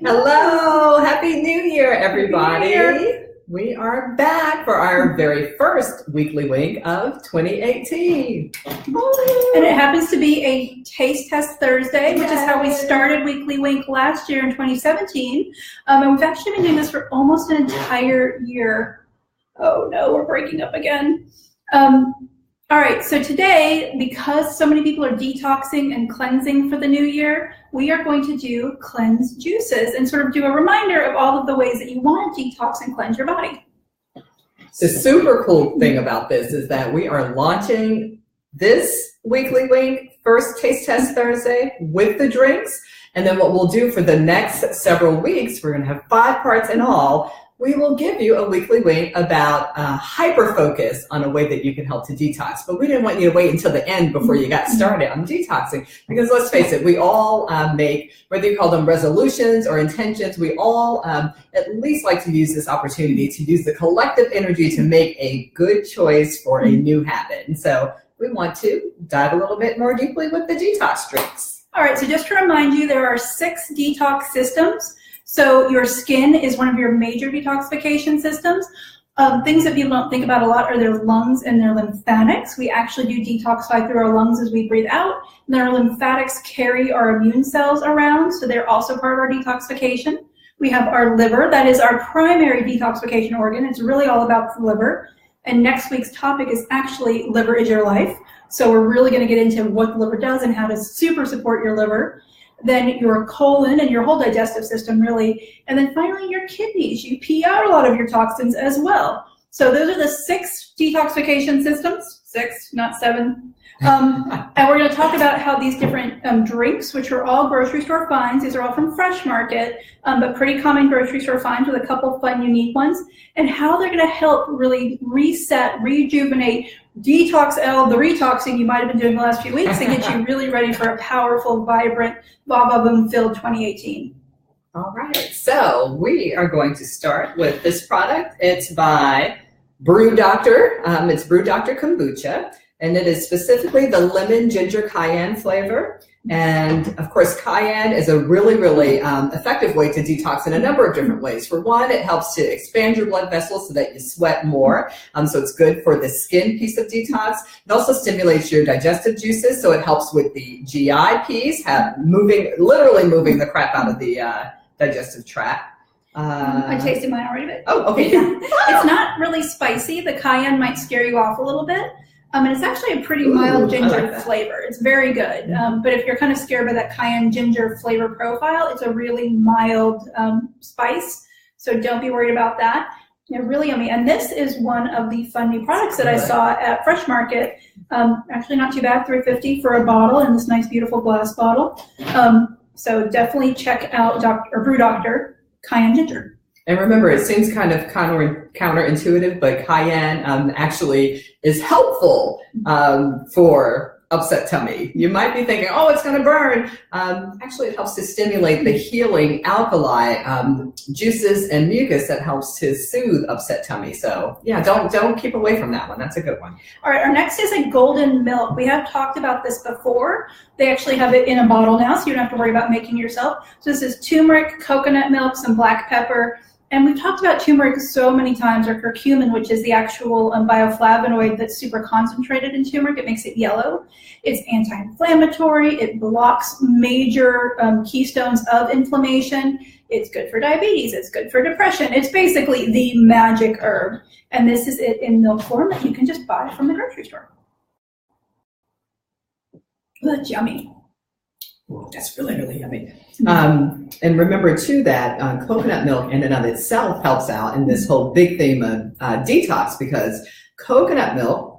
Hello, Happy New Year, everybody. We are back for our very first weekly wink of 2018. And it happens to be a taste test Thursday, which is how we started Weekly Wink last year in 2017. And we've actually been doing this for almost an entire year. Oh no, we're breaking up again. All right, so today, because so many people are detoxing and cleansing for the new year, we are going to do cleanse juices and sort of do a reminder of all of the ways that you want to detox and cleanse your body. The super cool thing about this is that we are launching this weekly wink first taste test Thursday with the drinks. And then what we'll do for the next several weeks, we're going to have 5 parts in all. We will give you a weekly wink about hyper-focus on a way that you can help to detox. But we didn't want you to wait until the end before you got started on detoxing. Because let's face it, we all make, whether you call them resolutions or intentions, we all at least like to use this opportunity to use the collective energy to make a good choice for a new habit. And so we want to dive a little bit more deeply with the detox drinks. All right, so just to remind you, there are 6 detox systems. So your skin is one of your major detoxification systems. Things that people don't think about a lot are their lungs and their lymphatics. We actually do detoxify through our lungs as we breathe out. And our lymphatics carry our immune cells around, so they're also part of our detoxification. We have our liver. That is our primary detoxification organ. It's really all about the liver. And next week's topic is actually liver is your life. So we're really going to get into what the liver does and how to super support your liver. Then your colon and your whole digestive system, really. And then finally, your kidneys. You pee out a lot of your toxins as well. So those are the 6 detoxification systems. 6, not 7. And we're going to talk about how these different drinks, which are all grocery store finds, these are all from Fresh Market, but pretty common grocery store finds with a couple fun, unique ones, and how they're going to help really reset, rejuvenate, detox out the retoxing you might have been doing the last few weeks and get you really ready for a powerful, vibrant, boom-filled 2018. All right, so we are going to start with this product. It's by Brew Doctor. It's Brew Doctor Kombucha. And it is specifically the lemon ginger cayenne flavor. And of course, cayenne is a really, really effective way to detox in a number of different ways. For one, it helps to expand your blood vessels so that you sweat more. So it's good for the skin piece of detox. It also stimulates your digestive juices. So it helps with the GI piece, literally moving the crap out of the digestive tract. I tasted mine already, but oh, okay. It's not really spicy. The cayenne might scare you off a little bit. And it's actually a pretty mild ginger flavor. It's very good. But if you're kind of scared by that cayenne ginger flavor profile, it's a really mild spice. So don't be worried about that. They're really yummy. And this is one of the fun new products that I saw at Fresh Market. Actually not too bad, $3.50 for a bottle in this nice, beautiful glass bottle. So definitely check out Brew Doctor Cayenne Ginger. And remember, it seems kind of counterintuitive, but cayenne actually is helpful for upset tummy. You might be thinking, oh, it's going to burn. Actually, it helps to stimulate the healing alkali juices and mucus that helps to soothe upset tummy. So yeah, don't keep away from that one. That's a good one. All right, our next is a golden milk. We have talked about this before. They actually have it in a bottle now, so you don't have to worry about making it yourself. So this is turmeric, coconut milk, some black pepper. And we've talked about turmeric so many times, or curcumin, which is the actual bioflavonoid that's super concentrated in turmeric. It makes it yellow. It's anti-inflammatory. It blocks major keystones of inflammation. It's good for diabetes. It's good for depression. It's basically the magic herb. And this is it in milk form that you can just buy from the grocery store. Oh, that's yummy. Ooh, that's really, really yummy. And remember, too, that coconut milk in and of itself helps out in this whole big theme of detox, because coconut milk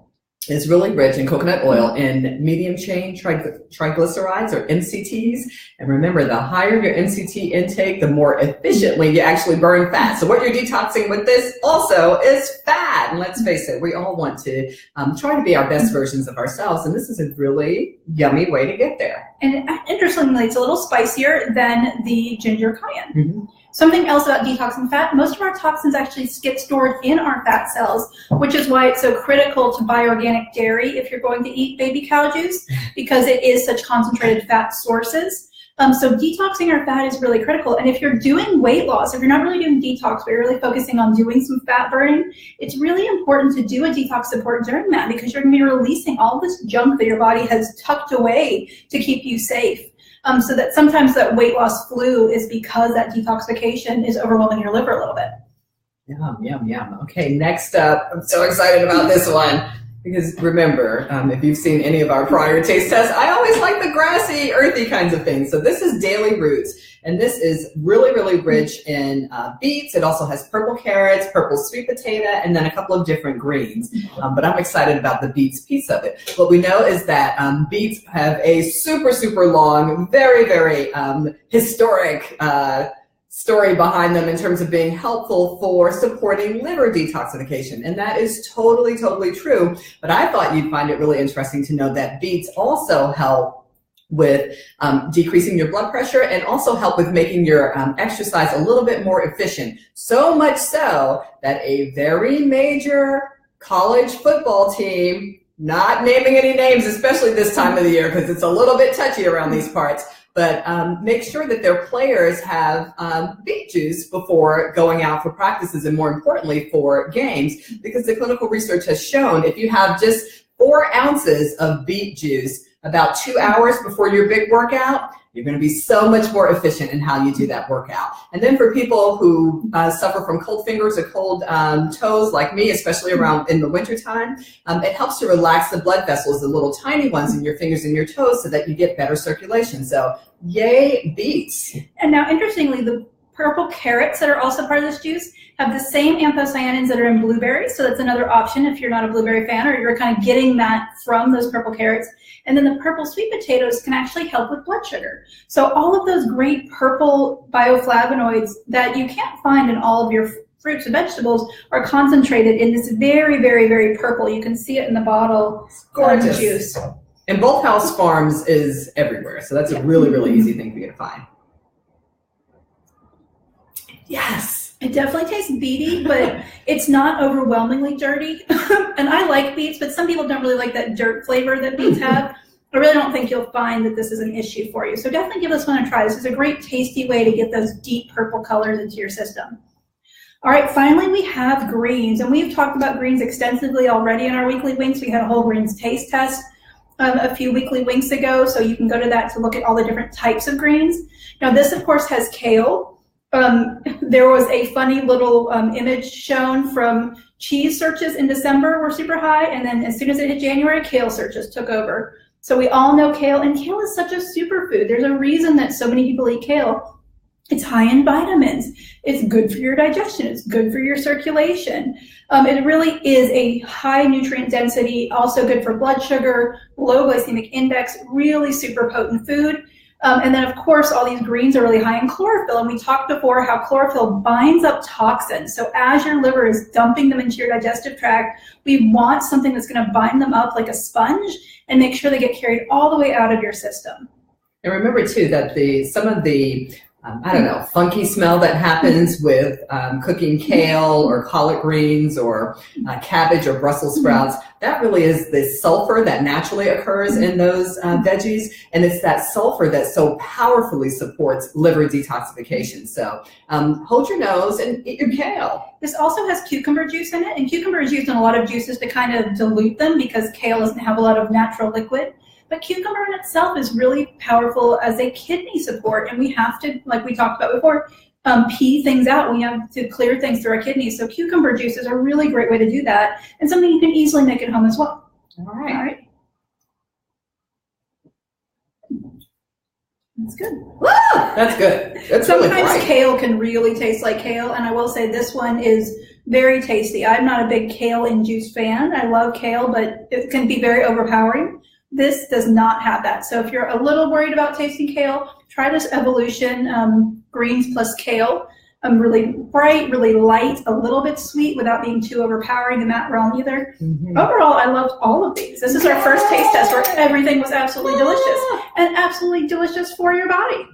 is really rich in coconut oil in medium chain triglycerides, or MCTs. And remember, the higher your MCT intake, the more efficiently you actually burn fat. So what you're detoxing with this also is fat. And let's face it, we all want to try to be our best versions of ourselves. And this is a really yummy way to get there. And interestingly, it's a little spicier than the ginger cayenne. Mm-hmm. Something else about detoxing fat, most of our toxins actually get stored in our fat cells, which is why it's so critical to buy organic dairy if you're going to eat baby cow juice, because it is such concentrated fat sources. So detoxing our fat is really critical. And if you're doing weight loss, if you're not really doing detox, but you're really focusing on doing some fat burning, it's really important to do a detox support during that, because you're going to be releasing all this junk that your body has tucked away to keep you safe. So that sometimes that weight loss flu is because that detoxification is overwhelming your liver a little bit. Yum, yum, yum. Okay, next up, I'm so excited about this one. Because remember, if you've seen any of our prior taste tests, I always like the grassy, earthy kinds of things. So this is Daily Roots, and this is really, really rich in beets. It also has purple carrots, purple sweet potato, and then a couple of different greens. But I'm excited about the beets piece of it. What we know is that beets have a super, super long, very, very historic story behind them in terms of being helpful for supporting liver detoxification. And that is totally, totally true. But I thought you'd find it really interesting to know that beets also help with decreasing your blood pressure and also help with making your exercise a little bit more efficient. So much so that a very major college football team, not naming any names, especially this time of the year because it's a little bit touchy around these parts, but make sure that their players have beet juice before going out for practices and more importantly for games, because the clinical research has shown if you have just 4 ounces of beet juice about 2 hours before your big workout, you're going to be so much more efficient in how you do that workout. And then for people who suffer from cold fingers or cold toes like me, especially around in the wintertime, it helps to relax the blood vessels, the little tiny ones in your fingers and your toes, so that you get better circulation. So yay, beets. And now, interestingly, the purple carrots that are also part of this juice have the same anthocyanins that are in blueberries. So that's another option if you're not a blueberry fan or you're kind of getting that from those purple carrots. And then the purple sweet potatoes can actually help with blood sugar. So all of those great purple bioflavonoids that you can't find in all of your fruits and vegetables are concentrated in this very, very, very purple. You can see it in the bottle. Gorgeous juice. And Both House Farms is everywhere. So that's a really, really easy thing for you to find. Yes. It definitely tastes beety, but it's not overwhelmingly dirty. And I like beets, but some people don't really like that dirt flavor that beets have. I really don't think you'll find that this is an issue for you. So definitely give this one a try. This is a great tasty way to get those deep purple colors into your system. All right, finally we have greens. And we've talked about greens extensively already in our weekly winks. We had a whole greens taste test a few weekly winks ago. So you can go to that to look at all the different types of greens. Now this, of course, has kale. There was a funny little image shown from cheese searches in December were super high, and then as soon as it hit January, kale searches took over. So we all know kale, and kale is such a superfood. There's a reason that so many people eat kale. It's high in vitamins. It's good for your digestion. It's good for your circulation. It really is a high nutrient density, also good for blood sugar, low glycemic index, really super potent food. And then, of course, all these greens are really high in chlorophyll. And we talked before how chlorophyll binds up toxins. So as your liver is dumping them into your digestive tract, we want something that's going to bind them up like a sponge and make sure they get carried all the way out of your system. And remember, too, that some of the funky smell that happens with cooking kale or collard greens or cabbage or Brussels sprouts, that really is the sulfur that naturally occurs in those veggies. And it's that sulfur that so powerfully supports liver detoxification. So hold your nose and eat your kale. This also has cucumber juice in it. And cucumber is used in a lot of juices to kind of dilute them because kale doesn't have a lot of natural liquid. But cucumber in itself is really powerful as a kidney support, and we have to, like we talked about before, pee things out. We have to clear things through our kidneys. So cucumber juice is a really great way to do that, and something you can easily make at home as well. All right. That's good. Woo! That's good. That's Sometimes really bright. kale can really taste like kale, and I will say this one is very tasty. I'm not a big kale in juice fan. I love kale, but it can be very overpowering. This does not have that. So if you're a little worried about tasting kale, try this Evolution greens plus kale. Really bright, really light, a little bit sweet without being too overpowering in that realm either. Overall, I loved all of these. This is our first taste test where everything was absolutely delicious and absolutely delicious for your body.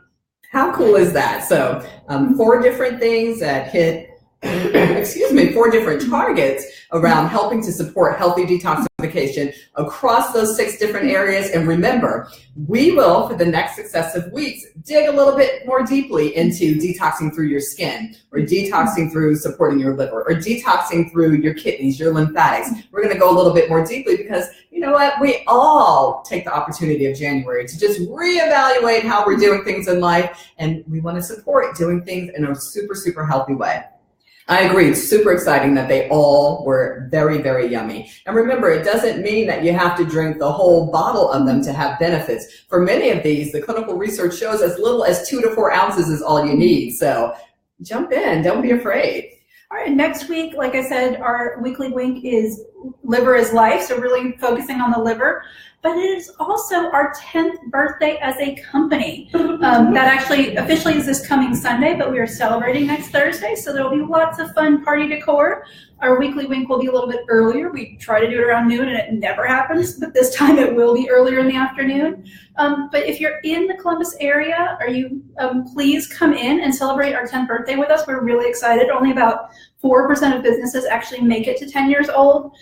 How cool is that? So 4 different things that hit excuse me, 4 different targets around helping to support healthy detoxification across those 6 different areas. And remember, we will, for the next successive weeks, dig a little bit more deeply into detoxing through your skin, or detoxing through supporting your liver, or detoxing through your kidneys, your lymphatics. We're going to go a little bit more deeply because, you know what, we all take the opportunity of January to just reevaluate how we're doing things in life, and we want to support doing things in a super, super healthy way. I agree. It's super exciting that they all were very, very yummy. And remember, it doesn't mean that you have to drink the whole bottle of them to have benefits. For many of these, the clinical research shows as little as 2 to 4 ounces is all you need. So jump in. Don't be afraid. All right, next week, like I said, our weekly wink is Liver is Life, so really focusing on the liver. But it is also our 10th birthday as a company. That actually officially is this coming Sunday, but we are celebrating next Thursday, so there will be lots of fun party decor. Our weekly wink will be a little bit earlier. We try to do it around noon, and it never happens, but this time it will be earlier in the afternoon. But if you're in the Columbus area, please come in and celebrate our 10th birthday with us. We're really excited. Only about 4% of businesses actually make it to 10 years old.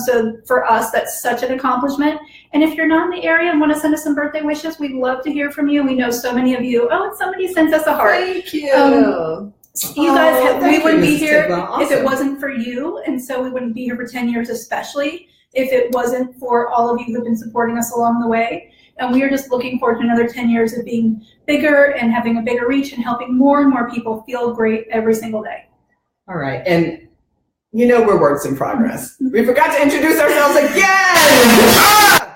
So for us, that's such an accomplishment. And if you're not in the area and want to send us some birthday wishes, we'd love to hear from you. We know so many of you, somebody sends us a heart. Thank you. You guys, we wouldn't be here Awesome. if it wasn't for you. And so we wouldn't be here for 10 years, especially if it wasn't for all of you who've been supporting us along the way. And we are just looking forward to another 10 years of being bigger and having a bigger reach and helping more and more people feel great every single day. All right. And you know we're works in progress. We forgot to introduce ourselves again.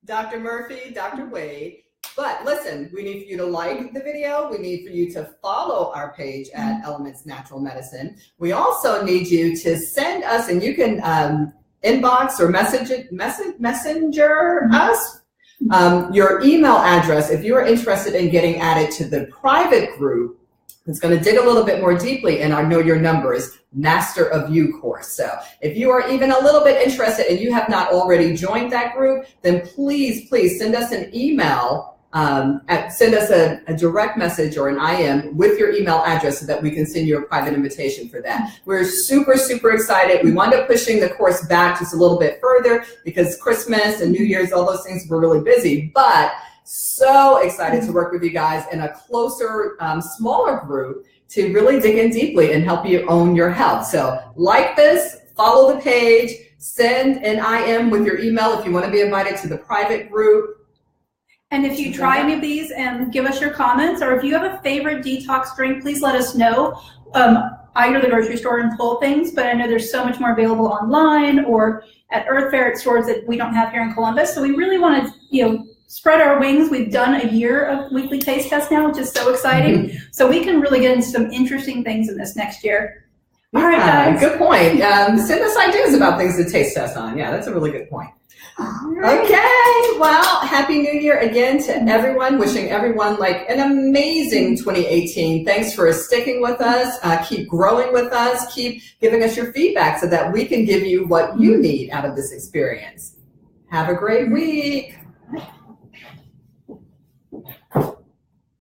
Dr. Murphy, Dr. Wade. But listen, we need for you to like the video. We need for you to follow our page at Elements Natural Medicine. We also need you to send us, and you can inbox or messenger us your email address if you are interested in getting added to the private group. It's going to dig a little bit more deeply in our Know Your Numbers Master of You course. So if you are even a little bit interested and you have not already joined that group, then please send us an email, send us a direct message or an IM with your email address so that we can send you a private invitation for that. We're super, super excited. We wound up pushing the course back just a little bit further because Christmas and New Year's, all those things were really busy, but so excited to work with you guys in a closer, smaller group to really dig in deeply and help you own your health. So like this, follow the page, send an IM with your email if you want to be invited to the private group. And if you try any of these and give us your comments, or if you have a favorite detox drink, please let us know. I go to the grocery store and pull things, but I know there's so much more available online or at Earth Fair at stores that we don't have here in Columbus. So we really want to, spread our wings. We've done a year of weekly taste tests now, which is so exciting. So we can really get into some interesting things in this next year. All right, guys. Good point. Send us ideas about things to taste test on. Yeah, that's a really good point. Right. Okay, well, Happy New Year again to everyone. Wishing everyone like an amazing 2018. Thanks for sticking with us. Keep growing with us. Keep giving us your feedback so that we can give you what you need out of this experience. Have a great week.